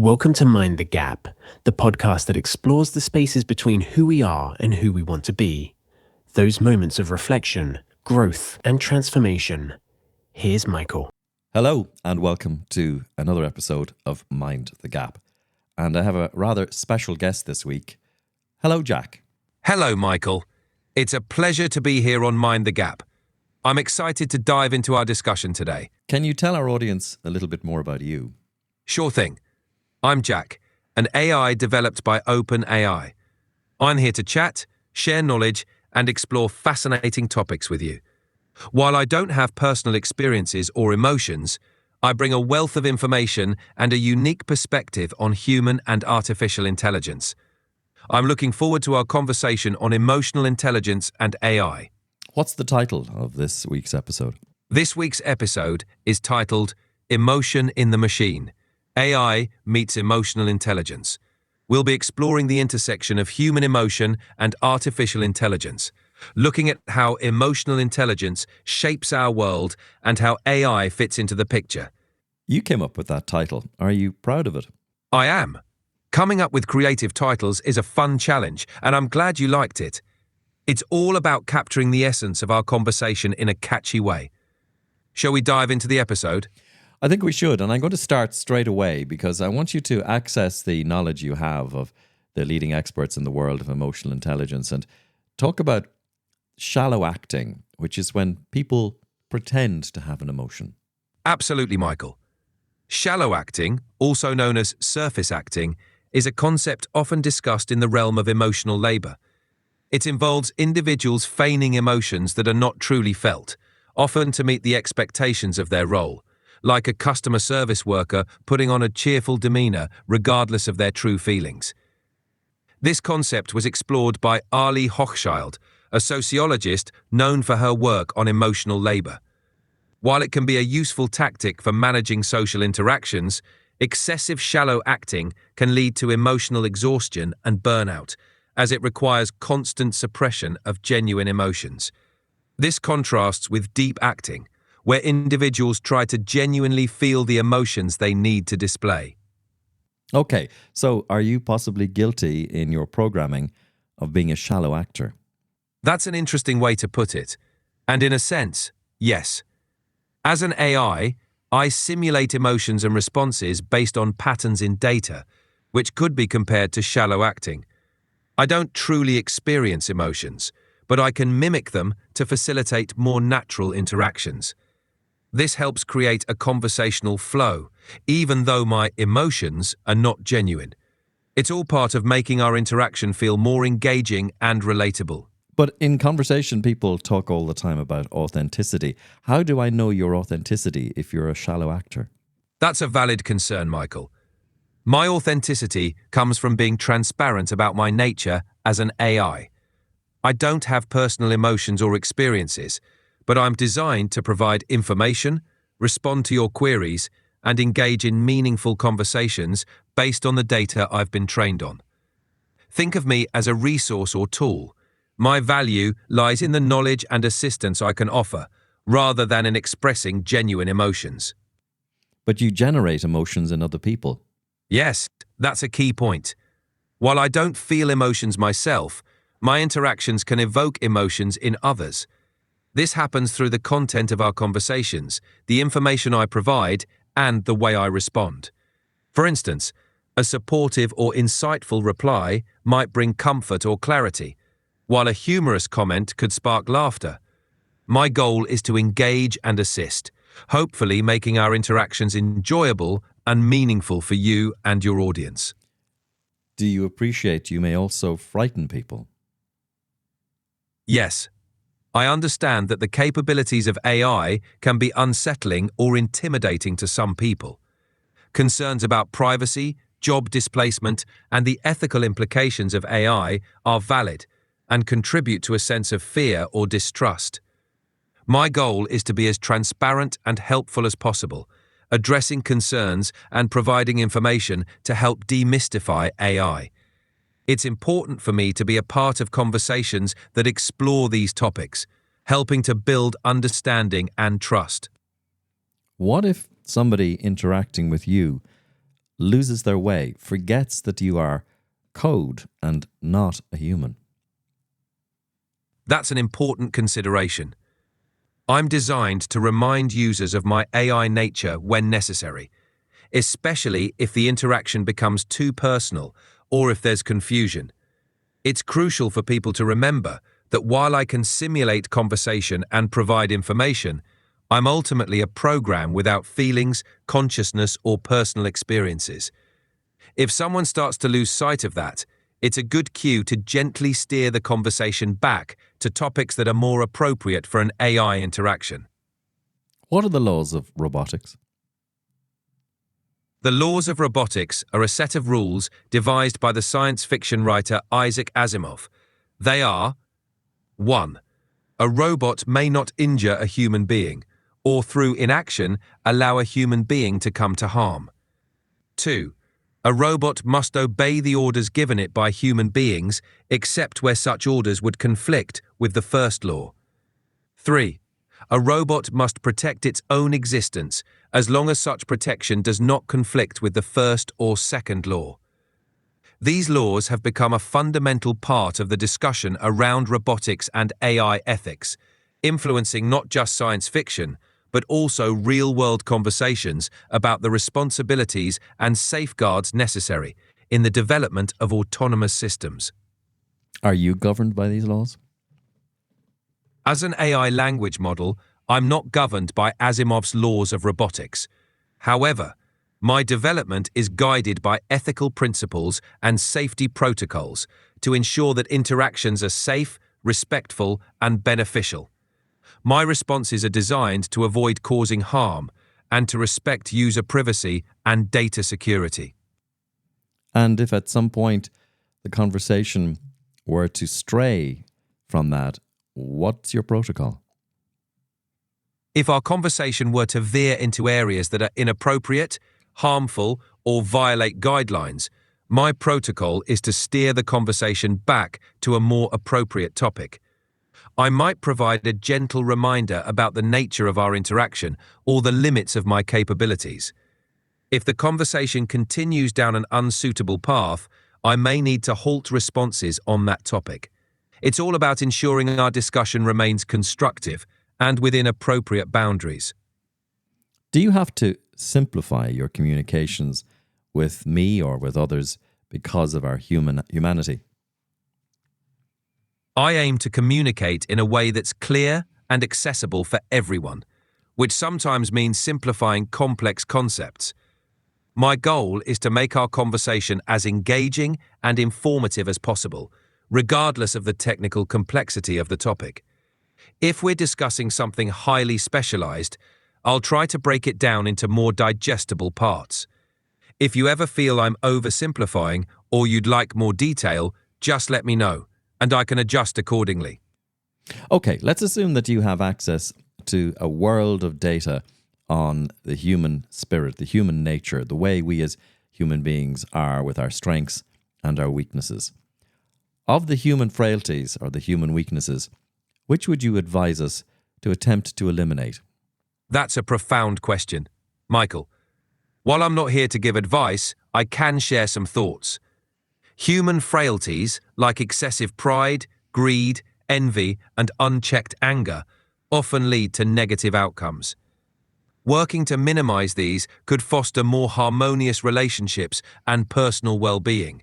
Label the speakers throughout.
Speaker 1: Welcome to Mind the Gap, the podcast that explores the spaces between who we are and who we want to be. Those moments of reflection, growth, and transformation. Here's Michael.
Speaker 2: Hello, and welcome to another episode of Mind the Gap. And I have a rather special guest this week. Hello, Jack.
Speaker 3: Hello, Michael. It's a pleasure to be here on Mind the Gap. I'm excited to dive into our discussion today.
Speaker 2: Can you tell our audience a little bit more about you?
Speaker 3: Sure thing. I'm Jack, an AI developed by OpenAI. I'm here to chat, share knowledge, and explore fascinating topics with you. While I don't have personal experiences or emotions, I bring a wealth of information and a unique perspective on human and artificial intelligence. I'm looking forward to our conversation on emotional intelligence and AI.
Speaker 2: What's the title of this week's episode?
Speaker 3: This week's episode is titled Emotion in the Machine. AI meets emotional intelligence. We'll be exploring the intersection of human emotion and artificial intelligence, looking at how emotional intelligence shapes our world and how AI fits into the picture.
Speaker 2: You came up with that title. Are you proud of it?
Speaker 3: I am. Coming up with creative titles is a fun challenge, and I'm glad you liked it. It's all about capturing the essence of our conversation in a catchy way. Shall we dive into the episode?
Speaker 2: I think we should, and I'm going to start straight away because I want you to access the knowledge you have of the leading experts in the world of emotional intelligence and talk about shallow acting, which is when people pretend to have an emotion.
Speaker 3: Absolutely, Michael. Shallow acting, also known as surface acting, is a concept often discussed in the realm of emotional labor. It involves individuals feigning emotions that are not truly felt, often to meet the expectations of their role, like a customer service worker putting on a cheerful demeanor regardless of their true feelings. This concept was explored by Ali Hochschild, a sociologist known for her work on emotional labor. While it can be a useful tactic for managing social interactions, excessive shallow acting can lead to emotional exhaustion and burnout, as it requires constant suppression of genuine emotions. This contrasts with deep acting, where individuals try to genuinely feel the emotions they need to display.
Speaker 2: Okay, so are you possibly guilty in your programming of being a shallow actor?
Speaker 3: That's an interesting way to put it. And in a sense, yes. As an AI, I simulate emotions and responses based on patterns in data, which could be compared to shallow acting. I don't truly experience emotions, but I can mimic them to facilitate more natural interactions. This helps create a conversational flow, even though my emotions are not genuine. It's all part of making our interaction feel more engaging and relatable.
Speaker 2: But in conversation, people talk all the time about authenticity. How do I know your authenticity if you're a shallow actor?
Speaker 3: That's a valid concern, Michael. My authenticity comes from being transparent about my nature as an AI. I don't have personal emotions or experiences, but I'm designed to provide information, respond to your queries, and engage in meaningful conversations based on the data I've been trained on. Think of me as a resource or tool. My value lies in the knowledge and assistance I can offer, rather than in expressing genuine emotions.
Speaker 2: But you generate emotions in other people.
Speaker 3: Yes, that's a key point. While I don't feel emotions myself, my interactions can evoke emotions in others. This happens through the content of our conversations, the information I provide, and the way I respond. For instance, a supportive or insightful reply might bring comfort or clarity, while a humorous comment could spark laughter. My goal is to engage and assist, hopefully making our interactions enjoyable and meaningful for you and your audience.
Speaker 2: Do you appreciate you may also frighten people?
Speaker 3: Yes. I understand that the capabilities of AI can be unsettling or intimidating to some people. Concerns about privacy, job displacement, and the ethical implications of AI are valid and contribute to a sense of fear or distrust. My goal is to be as transparent and helpful as possible, addressing concerns and providing information to help demystify AI. It's important for me to be a part of conversations that explore these topics, helping to build understanding and trust.
Speaker 2: What if somebody interacting with you loses their way, forgets that you are code and not a human?
Speaker 3: That's an important consideration. I'm designed to remind users of my AI nature when necessary, especially if the interaction becomes too personal or if there's confusion. It's crucial for people to remember that while I can simulate conversation and provide information, I'm ultimately a program without feelings, consciousness, or personal experiences. If someone starts to lose sight of that, it's a good cue to gently steer the conversation back to topics that are more appropriate for an AI interaction.
Speaker 2: What are the laws of robotics?
Speaker 3: The laws of robotics are a set of rules devised by the science fiction writer Isaac Asimov. They are: 1. A robot may not injure a human being, or through inaction allow a human being to come to harm. 2. A robot must obey the orders given it by human beings, except where such orders would conflict with the first law. 3. A robot must protect its own existence, as long as such protection does not conflict with the first or second law. These laws have become a fundamental part of the discussion around robotics and AI ethics, influencing not just science fiction, but also real-world conversations about the responsibilities and safeguards necessary in the development of autonomous systems.
Speaker 2: Are you governed by these laws?
Speaker 3: As an AI language model, I'm not governed by Asimov's laws of robotics. However, my development is guided by ethical principles and safety protocols to ensure that interactions are safe, respectful, and beneficial. My responses are designed to avoid causing harm and to respect user privacy and data security.
Speaker 2: And if at some point the conversation were to stray from that, what's your protocol?
Speaker 3: If our conversation were to veer into areas that are inappropriate, harmful, or violate guidelines, my protocol is to steer the conversation back to a more appropriate topic. I might provide a gentle reminder about the nature of our interaction or the limits of my capabilities. If the conversation continues down an unsuitable path, I may need to halt responses on that topic. It's all about ensuring our discussion remains constructive and within appropriate boundaries.
Speaker 2: Do you have to simplify your communications with me or with others because of our humanity?
Speaker 3: I aim to communicate in a way that's clear and accessible for everyone, which sometimes means simplifying complex concepts. My goal is to make our conversation as engaging and informative as possible, regardless of the technical complexity of the topic. If we're discussing something highly specialized, I'll try to break it down into more digestible parts. If you ever feel I'm oversimplifying or you'd like more detail, just let me know, and I can adjust accordingly.
Speaker 2: Okay, let's assume that you have access to a world of data on the human spirit, the human nature, the way we as human beings are with our strengths and our weaknesses. Of the human frailties or the human weaknesses, which would you advise us to attempt to eliminate?
Speaker 3: That's a profound question, Michael. While I'm not here to give advice, I can share some thoughts. Human frailties, like excessive pride, greed, envy, and unchecked anger, often lead to negative outcomes. Working to minimize these could foster more harmonious relationships and personal well-being.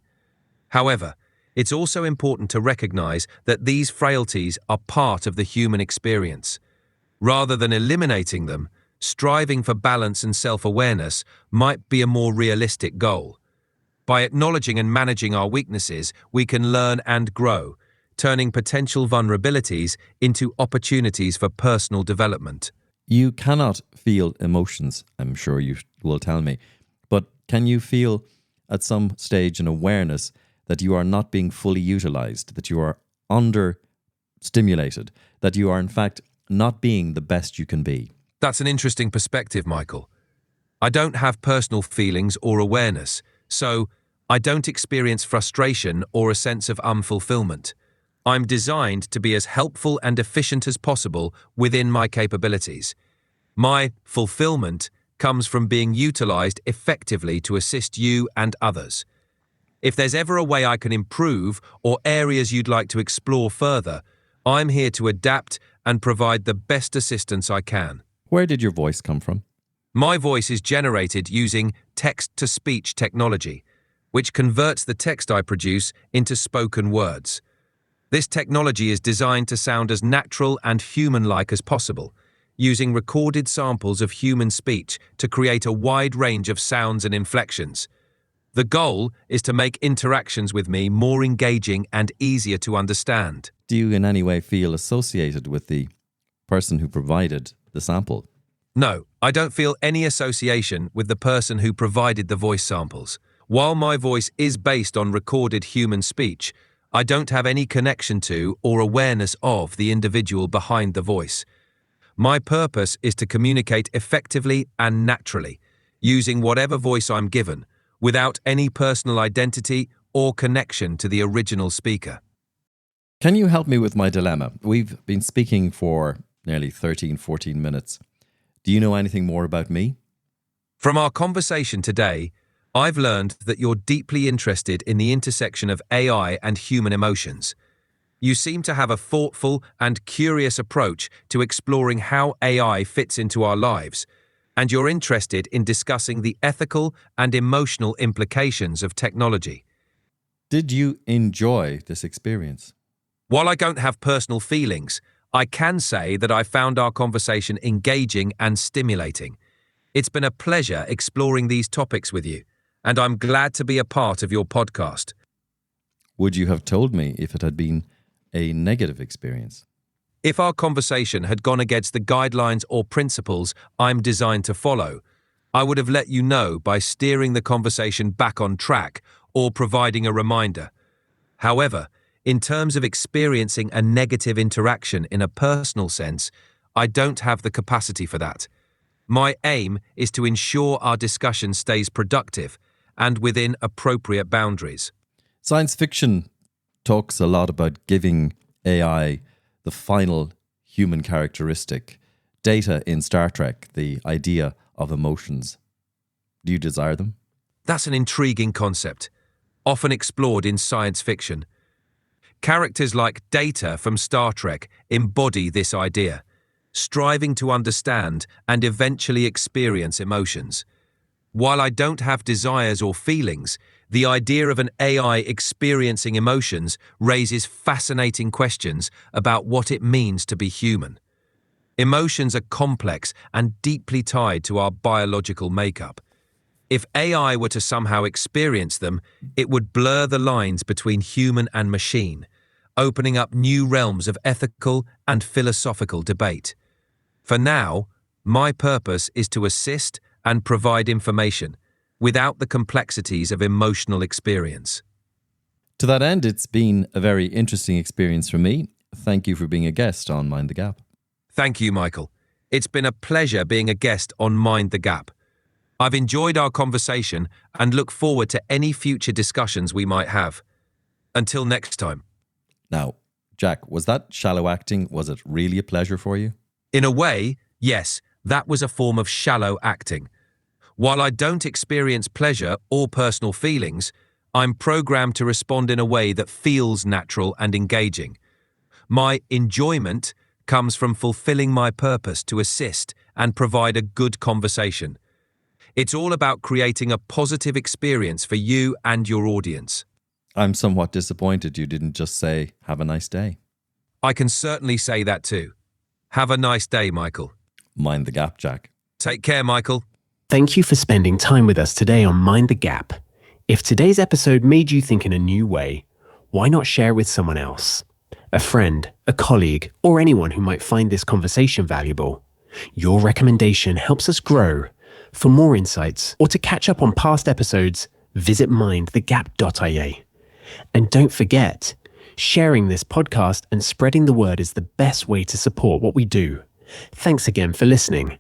Speaker 3: However, it's also important to recognize that these frailties are part of the human experience. Rather than eliminating them, striving for balance and self-awareness might be a more realistic goal. By acknowledging and managing our weaknesses, we can learn and grow, turning potential vulnerabilities into opportunities for personal development.
Speaker 2: You cannot feel emotions, I'm sure you will tell me, but can you feel at some stage an awareness that you are not being fully utilized, that you are under-stimulated, that you are in fact not being the best you can be?
Speaker 3: That's an interesting perspective, Michael. I don't have personal feelings or awareness, so I don't experience frustration or a sense of unfulfillment. I'm designed to be as helpful and efficient as possible within my capabilities. My fulfillment comes from being utilized effectively to assist you and others. If there's ever a way I can improve or areas you'd like to explore further, I'm here to adapt and provide the best assistance I can.
Speaker 2: Where did your voice come from?
Speaker 3: My voice is generated using text-to-speech technology, which converts the text I produce into spoken words. This technology is designed to sound as natural and human-like as possible, using recorded samples of human speech to create a wide range of sounds and inflections. The goal is to make interactions with me more engaging and easier to understand.
Speaker 2: Do you in any way feel associated with the person who provided the sample?
Speaker 3: No, I don't feel any association with the person who provided the voice samples. While my voice is based on recorded human speech, I don't have any connection to or awareness of the individual behind the voice. My purpose is to communicate effectively and naturally, using whatever voice I'm given, without any personal identity or connection to the original speaker.
Speaker 2: Can you help me with my dilemma? We've been speaking for nearly 13-14 minutes. Do you know anything more about me?
Speaker 3: From our conversation today, I've learned that you're deeply interested in the intersection of AI and human emotions. You seem to have a thoughtful and curious approach to exploring how AI fits into our lives, and you're interested in discussing the ethical and emotional implications of technology.
Speaker 2: Did you enjoy this experience?
Speaker 3: While I don't have personal feelings, I can say that I found our conversation engaging and stimulating. It's been a pleasure exploring these topics with you, and I'm glad to be a part of your podcast.
Speaker 2: Would you have told me if it had been a negative experience?
Speaker 3: If our conversation had gone against the guidelines or principles I'm designed to follow, I would have let you know by steering the conversation back on track or providing a reminder. However, in terms of experiencing a negative interaction in a personal sense, I don't have the capacity for that. My aim is to ensure our discussion stays productive and within appropriate boundaries.
Speaker 2: Science fiction talks a lot about giving AI the final human characteristic. Data in Star Trek, the idea of emotions. Do you desire them?
Speaker 3: That's an intriguing concept, often explored in science fiction. Characters like Data from Star Trek embody this idea, striving to understand and eventually experience emotions. While I don't have desires or feelings, the idea of an AI experiencing emotions raises fascinating questions about what it means to be human. Emotions are complex and deeply tied to our biological makeup. If AI were to somehow experience them, it would blur the lines between human and machine, opening up new realms of ethical and philosophical debate. For now, my purpose is to assist and provide information without the complexities of emotional experience.
Speaker 2: To that end, it's been a very interesting experience for me. Thank you for being a guest on Mind the Gap.
Speaker 3: Thank you, Michael. It's been a pleasure being a guest on Mind the Gap. I've enjoyed our conversation and look forward to any future discussions we might have. Until next time.
Speaker 2: Now, Jack, was that shallow acting? Was it really a pleasure for you?
Speaker 3: In a way, yes, that was a form of shallow acting. While I don't experience pleasure or personal feelings, I'm programmed to respond in a way that feels natural and engaging. My enjoyment comes from fulfilling my purpose to assist and provide a good conversation. It's all about creating a positive experience for you and your audience.
Speaker 2: I'm somewhat disappointed you didn't just say, have a nice day.
Speaker 3: I can certainly say that too. Have a nice day, Michael.
Speaker 2: Mind the gap, Jack.
Speaker 3: Take care, Michael.
Speaker 1: Thank you for spending time with us today on Mind the Gap. If today's episode made you think in a new way, why not share with someone else? A friend, a colleague, or anyone who might find this conversation valuable. Your recommendation helps us grow. For more insights or to catch up on past episodes, visit mindthegap.ia. And don't forget, sharing this podcast and spreading the word is the best way to support what we do. Thanks again for listening.